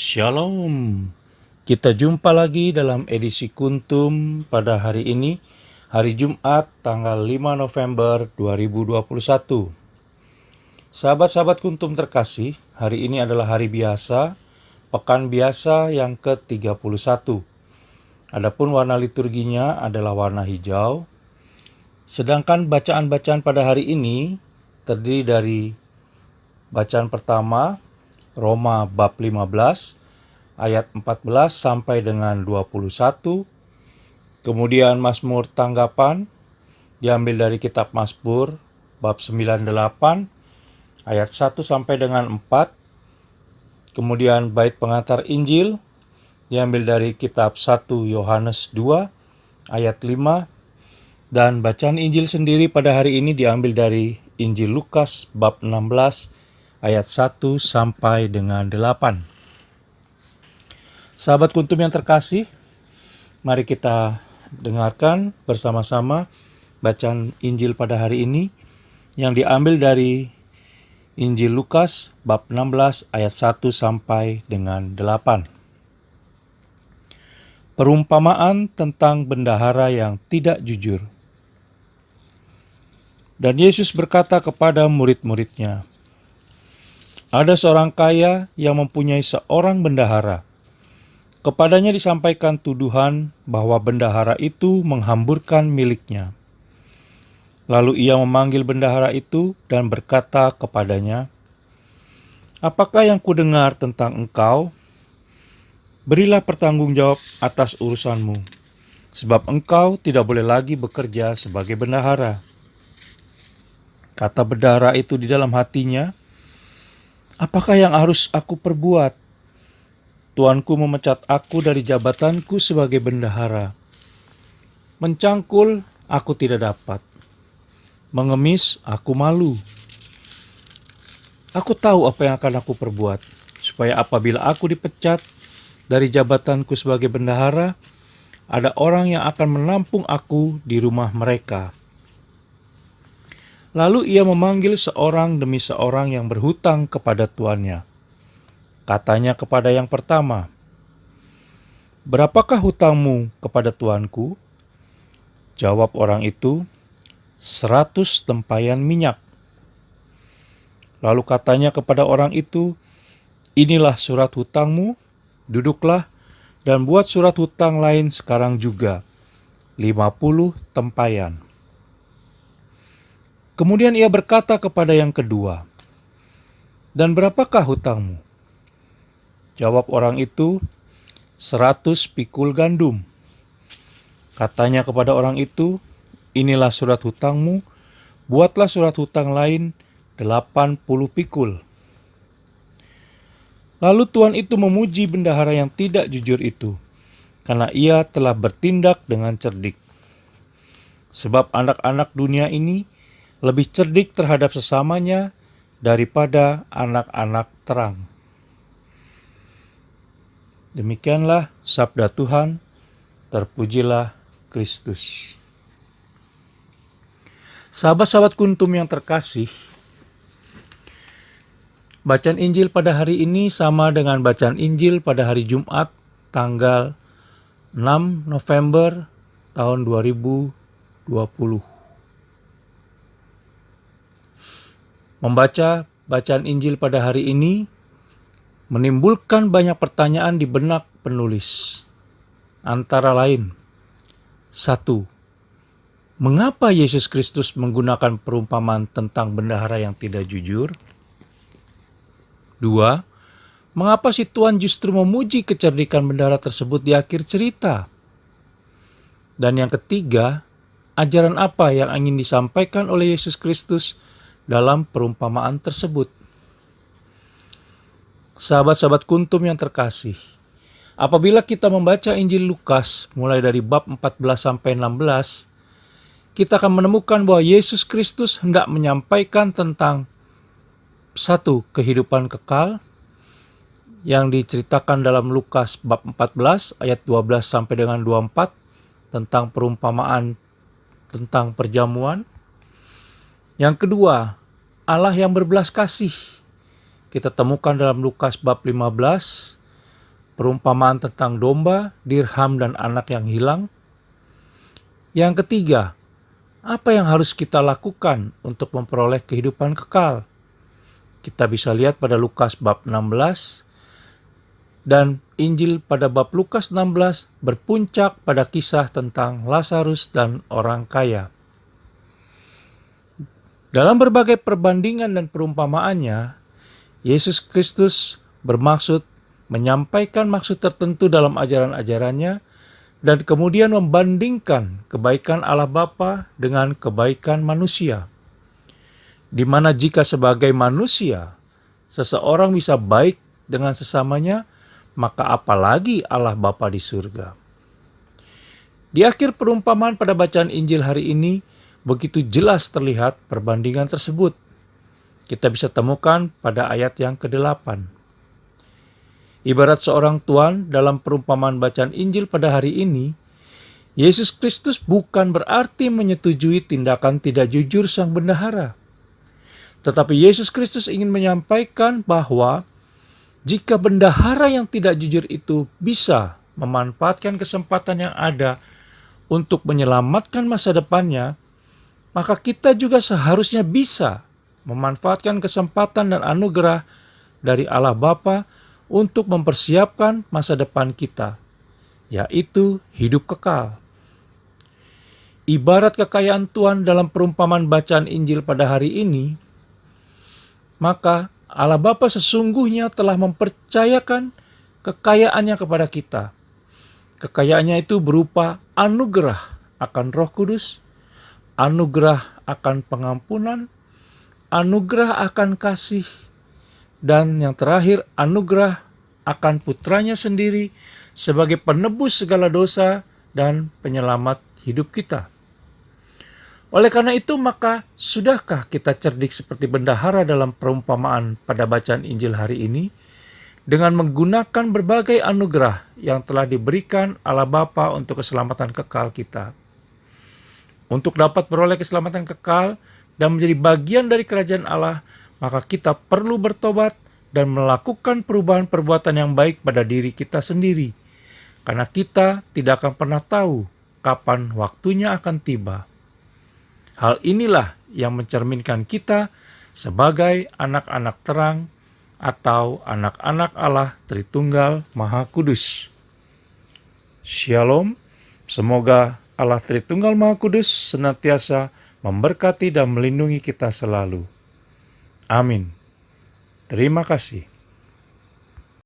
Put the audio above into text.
Shalom. Kita jumpa lagi dalam edisi Kuntum pada hari ini, hari Jumat tanggal 5 November 2021. Sahabat-sahabat Kuntum terkasih, hari ini adalah hari biasa, pekan biasa yang ke-31. Adapun warna liturginya adalah warna hijau. Sedangkan bacaan-bacaan pada hari ini terdiri dari bacaan pertama, Roma bab 15 ayat 14 sampai dengan 21. Kemudian Mazmur tanggapan diambil dari kitab Mazmur bab 98 ayat 1 sampai dengan 4. Kemudian bait pengantar Injil diambil dari kitab 1 Yohanes 2 ayat 5. Dan bacaan Injil sendiri pada hari ini diambil dari Injil Lukas bab 16 ayat 1 sampai dengan 8. Sahabat Kuntum yang terkasih, mari kita dengarkan bersama-sama bacaan Injil pada hari ini yang diambil dari Injil Lukas bab 16 ayat 1 sampai dengan 8. Perumpamaan tentang bendahara yang tidak jujur. Dan Yesus berkata kepada murid-muridnya, ada seorang kaya yang mempunyai seorang bendahara. Kepadanya disampaikan tuduhan bahwa bendahara itu menghamburkan miliknya. Lalu ia memanggil bendahara itu dan berkata kepadanya, apakah yang kudengar tentang engkau? Berilah pertanggungjawab atas urusanmu, sebab engkau tidak boleh lagi bekerja sebagai bendahara. Kata bendahara itu di dalam hatinya, apakah yang harus aku perbuat? Tuanku memecat aku dari jabatanku sebagai bendahara. Mencangkul aku tidak dapat. Mengemis aku malu. Aku tahu apa yang akan aku perbuat, supaya apabila aku dipecat dari jabatanku sebagai bendahara, ada orang yang akan menampung aku di rumah mereka. Lalu ia memanggil seorang demi seorang yang berhutang kepada tuannya. Katanya kepada yang pertama, berapakah hutangmu kepada tuanku? Jawab orang itu, 100 tempayan minyak. Lalu katanya kepada orang itu, inilah surat hutangmu, duduklah dan buat surat hutang lain sekarang juga, 50 tempayan. Kemudian ia berkata kepada yang kedua, dan berapakah hutangmu? Jawab orang itu, 100 pikul gandum. Katanya kepada orang itu, inilah surat hutangmu, buatlah surat hutang lain 80 pikul. Lalu tuan itu memuji bendahara yang tidak jujur itu, karena ia telah bertindak dengan cerdik. Sebab anak-anak dunia ini lebih cerdik terhadap sesamanya daripada anak-anak terang. Demikianlah sabda Tuhan, terpujilah Kristus. Sahabat-sahabat Kuntum yang terkasih, bacaan Injil pada hari ini sama dengan bacaan Injil pada hari Jumat tanggal 6 November tahun 2020. Membaca bacaan Injil pada hari ini menimbulkan banyak pertanyaan di benak penulis. Antara lain, 1. Mengapa Yesus Kristus menggunakan perumpamaan tentang bendahara yang tidak jujur? 2. Mengapa si Tuhan justru memuji kecerdikan bendahara tersebut di akhir cerita? Dan yang ketiga, ajaran apa yang ingin disampaikan oleh Yesus Kristus dalam perumpamaan tersebut? Sahabat-sahabat Kuntum yang terkasih, apabila kita membaca Injil Lukas mulai dari bab 14 sampai 16, kita akan menemukan bahwa Yesus Kristus hendak menyampaikan tentang 1. Kehidupan kekal yang diceritakan dalam Lukas bab 14 ayat 12 sampai dengan 24 tentang perumpamaan tentang perjamuan. Yang kedua, Allah yang berbelas kasih. Kita temukan dalam Lukas bab 15 perumpamaan tentang domba, dirham, dan anak yang hilang. Yang ketiga, apa yang harus kita lakukan untuk memperoleh kehidupan kekal? Kita bisa lihat pada Lukas bab 16, dan Injil pada bab Lukas 16 berpuncak pada kisah tentang Lazarus dan orang kaya. Dalam berbagai perbandingan dan perumpamaannya, Yesus Kristus bermaksud menyampaikan maksud tertentu dalam ajaran-ajarannya dan kemudian membandingkan kebaikan Allah Bapa dengan kebaikan manusia. Di mana jika sebagai manusia, seseorang bisa baik dengan sesamanya, maka apalagi Allah Bapa di surga. Di akhir perumpamaan pada bacaan Injil hari ini, begitu jelas terlihat perbandingan tersebut. Kita bisa temukan pada ayat yang ke-8. Ibarat seorang tuan dalam perumpamaan bacaan Injil pada hari ini, Yesus Kristus bukan berarti menyetujui tindakan tidak jujur sang bendahara. Tetapi Yesus Kristus ingin menyampaikan bahwa jika bendahara yang tidak jujur itu bisa memanfaatkan kesempatan yang ada untuk menyelamatkan masa depannya, maka kita juga seharusnya bisa memanfaatkan kesempatan dan anugerah dari Allah Bapa untuk mempersiapkan masa depan kita, yaitu hidup kekal. Ibarat kekayaan Tuhan dalam perumpamaan bacaan Injil pada hari ini, maka Allah Bapa sesungguhnya telah mempercayakan kekayaannya kepada kita. Kekayaannya itu berupa anugerah akan Roh Kudus, anugerah akan pengampunan, anugerah akan kasih, dan yang terakhir anugerah akan putranya sendiri sebagai penebus segala dosa dan penyelamat hidup kita. Oleh karena itu, maka sudahkah kita cerdik seperti bendahara dalam perumpamaan pada bacaan Injil hari ini dengan menggunakan berbagai anugerah yang telah diberikan Allah Bapa untuk keselamatan kekal kita? Untuk dapat beroleh keselamatan kekal dan menjadi bagian dari kerajaan Allah, maka kita perlu bertobat dan melakukan perubahan perbuatan yang baik pada diri kita sendiri. Karena kita tidak akan pernah tahu kapan waktunya akan tiba. Hal inilah yang mencerminkan kita sebagai anak-anak terang atau anak-anak Allah Tritunggal Maha Kudus. Shalom, semoga Allah Tritunggal Maha Kudus senantiasa memberkati dan melindungi kita selalu. Amin. Terima kasih.